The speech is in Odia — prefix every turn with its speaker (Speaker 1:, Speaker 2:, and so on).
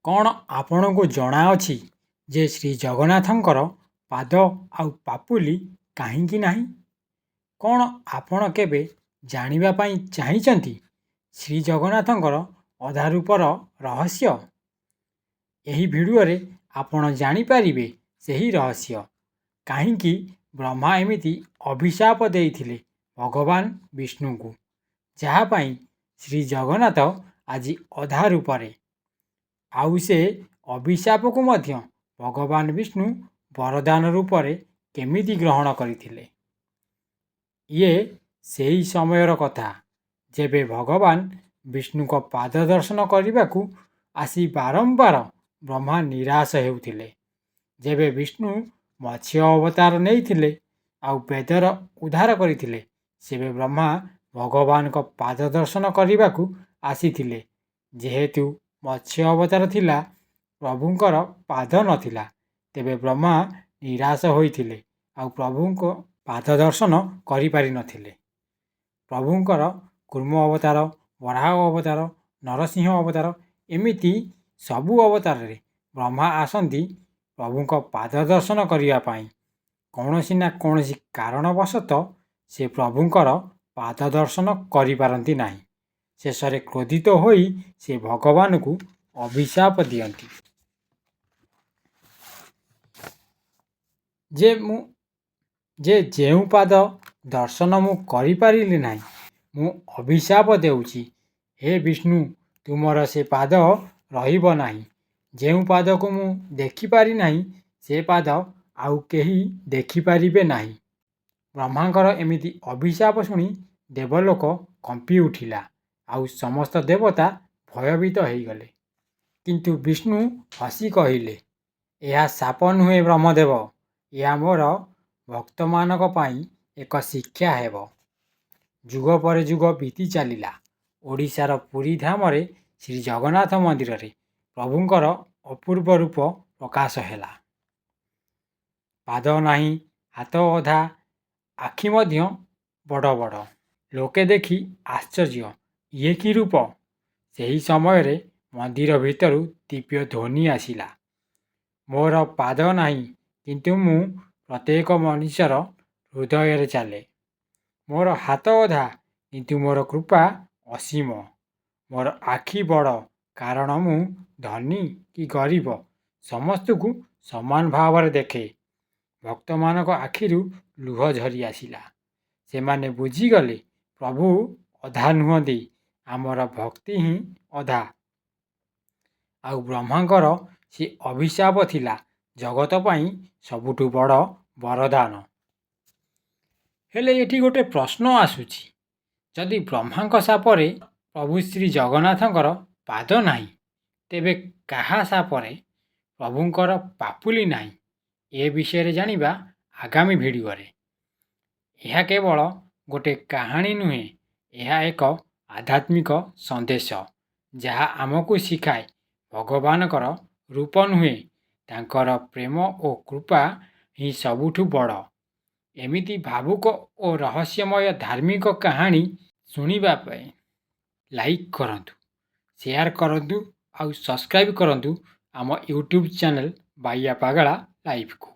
Speaker 1: କ'ଣ ଆପଣଙ୍କୁ ଜଣାଅଛି ଯେ ଶ୍ରୀ ଜଗନ୍ନାଥଙ୍କର ପାଦ ଆଉ ପାପୁଲି କାହିଁକି ନାହିଁ? କ'ଣ ଆପଣ କେବେ ଜାଣିବା ପାଇଁ ଚାହିଁଛନ୍ତି ଶ୍ରୀ ଜଗନ୍ନାଥଙ୍କର ଅଧା ରୂପର ରହସ୍ୟ? ଏହି ଭିଡ଼ିଓରେ ଆପଣ ଜାଣିପାରିବେ ସେହି ରହସ୍ୟ। କାହିଁକି ବ୍ରହ୍ମା ଏମିତି ଅଭିଶାପ ଦେଇଥିଲେ ଭଗବାନ ବିଷ୍ଣୁଙ୍କୁ, ଯାହା ପାଇଁ ଶ୍ରୀ ଜଗନ୍ନାଥ ଆଜି ଅଧା ରୂପରେ। ଆଉ ସେ ଅଭିଶାପକୁ ମଧ୍ୟ ଭଗବାନ ବିଷ୍ଣୁ ବରଦାନ ରୂପରେ କେମିତି ଗ୍ରହଣ କରିଥିଲେ? ଇଏ ସେହି ସମୟର କଥା ଯେବେ ଭଗବାନ ବିଷ୍ଣୁଙ୍କ ପାଦ ଦର୍ଶନ କରିବାକୁ ଆସି ବାରମ୍ବାର ବ୍ରହ୍ମା ନିରାଶ ହେଉଥିଲେ। ଯେବେ ବିଷ୍ଣୁ ମତ୍ସ୍ୟ ଅବତାର ନେଇଥିଲେ ଆଉ ବେଦର ଉଦ୍ଧାର କରିଥିଲେ, ସେବେ ବ୍ରହ୍ମା ଭଗବାନଙ୍କ ପାଦ ଦର୍ଶନ କରିବାକୁ ଆସିଥିଲେ। ଯେହେତୁ ମତ୍ସ୍ୟ ଅବତାର ଥିଲା, ପ୍ରଭୁଙ୍କର ପାଦ ନଥିଲା, ତେବେ ବ୍ରହ୍ମା ନିରାଶ ହୋଇଥିଲେ ଆଉ ପ୍ରଭୁଙ୍କ ପାଦ ଦର୍ଶନ କରିପାରିନଥିଲେ। ପ୍ରଭୁଙ୍କର କୁର୍ମ ଅବତାର, ବରାହ ଅବତାର, ନରସିଂହ ଅବତାର ଏମିତି ସବୁ ଅବତାରରେ ବ୍ରହ୍ମା ଆସନ୍ତି ପ୍ରଭୁଙ୍କ ପାଦ ଦର୍ଶନ କରିବା ପାଇଁ। କୌଣସି ନା କୌଣସି କାରଣବଶତଃ ସେ ପ୍ରଭୁଙ୍କର ପାଦ ଦର୍ଶନ କରିପାରନ୍ତି ନାହିଁ। ଶେଷରେ କ୍ରୋଧିତ ହୋଇ ସେ ଭଗବାନଙ୍କୁ ଅଭିଶାପ ଦିଅନ୍ତି ଯେ ଯେଉଁ ପାଦ ଦର୍ଶନ ମୁଁ କରିପାରିଲି ନାହିଁ, ମୁଁ ଅଭିଶାପ ଦେଉଛି, ହେ ବିଷ୍ଣୁ, ତୁମର ସେ ପାଦ ରହିବ ନାହିଁ। ଯେଉଁ ପାଦକୁ ମୁଁ ଦେଖିପାରି ନାହିଁ, ସେ ପାଦ ଆଉ କେହି ଦେଖିପାରିବେ ନାହିଁ। ବ୍ରହ୍ମାଙ୍କର ଏମିତି ଅଭିଶାପ ଶୁଣି ଦେବଲୋକ କମ୍ପି ଉଠିଲା ଆଉ ସମସ୍ତ ଦେବତା ଭୟଭୀତ ହୋଇଗଲେ। କିନ୍ତୁ ବିଷ୍ଣୁ ହସି କହିଲେ, ଏହା ଶାପ ନୁହେଁ ବ୍ରହ୍ମଦେବ, ଏହା ମୋର ଭକ୍ତମାନଙ୍କ ପାଇଁ ଏକ ଶିକ୍ଷା ହେବ। ଯୁଗ ପରେ ଯୁଗ ବିତି ଚାଲିଲା। ଓଡ଼ିଶାର ପୁରୀ ଧାମରେ ଶ୍ରୀ ଜଗନ୍ନାଥ ମନ୍ଦିରରେ ପ୍ରଭୁଙ୍କର ଅପୂର୍ବ ରୂପ ପ୍ରକାଶ ହେଲା। ପାଦ ନାହିଁ, ହାତ ଅଧା, ଆଖି ମଧ୍ୟ ବଡ଼ ବଡ଼। ଲୋକେ ଦେଖି ଆଶ୍ଚର୍ଯ୍ୟ, ଇଏ କି ରୂପ? ସେହି ସମୟରେ ମନ୍ଦିର ଭିତରୁ ଦିବ୍ୟ ଧ୍ୱନି ଆସିଲା, ମୋର ପାଦ ନାହିଁ, କିନ୍ତୁ ମୁଁ ପ୍ରତ୍ୟେକ ମଣିଷର ହୃଦୟରେ ଚାଲେ। ମୋର ହାତ ଅଧା, କିନ୍ତୁ ମୋର କୃପା ଅସୀମ। ମୋର ଆଖି ବଡ଼, କାରଣ ମୁଁ ଧନୀ କି ଗରିବ ସମସ୍ତଙ୍କୁ ସମାନ ଭାବରେ ଦେଖେ। ଭକ୍ତମାନଙ୍କ ଆଖିରୁ ଲୁହ ଝରି ଆସିଲା। ସେମାନେ ବୁଝିଗଲେ ପ୍ରଭୁ ଅଧା ନୁହନ୍ତି, ଆମର ଭକ୍ତି ହିଁ ଅଧା। ଆଉ ବ୍ରହ୍ମାଙ୍କର ସେ ଅଭିଶାପ ଥିଲା ଜଗତ ପାଇଁ ସବୁଠୁ ବଡ଼ ବରଦାନ। ହେଲେ ଏଠି ଗୋଟେ ପ୍ରଶ୍ନ ଆସୁଛି, ଯଦି ବ୍ରହ୍ମାଙ୍କ ଶାପରେ ପ୍ରଭୁ ଶ୍ରୀ ଜଗନ୍ନାଥଙ୍କର ପାଦ ନାହିଁ, ତେବେ କାହା ଶାପରେ ପ୍ରଭୁଙ୍କର ପାପୁଲି ନାହିଁ? ଏ ବିଷୟରେ ଜାଣିବା ଆଗାମୀ ଭିଡ଼ିଓରେ। ଏହା କେବଳ ଗୋଟେ କାହାଣୀ ନୁହେଁ, ଏହା ଏକ ଆଧ୍ୟାତ୍ମିକ ସନ୍ଦେଶ ଯାହା ଆମକୁ ଶିଖାଏ ଭଗବାନଙ୍କର ରୂପ ନୁହେଁ, ତାଙ୍କର ପ୍ରେମ ଓ କୃପା ହିଁ ସବୁଠୁ ବଡ଼। ଏମିତି ଭାବୁକ ଓ ରହସ୍ୟମୟ ଧାର୍ମିକ କାହାଣୀ ଶୁଣିବା ପାଇଁ ଲାଇକ୍ କରନ୍ତୁ, ସେୟାର କରନ୍ତୁ ଆଉ ସବସ୍କ୍ରାଇବ୍ କରନ୍ତୁ ଆମ ୟୁଟ୍ୟୁବ୍ ଚ୍ୟାନେଲ୍ ବାଇଆ ପାଗଳା ଲାଇଫ୍କୁ।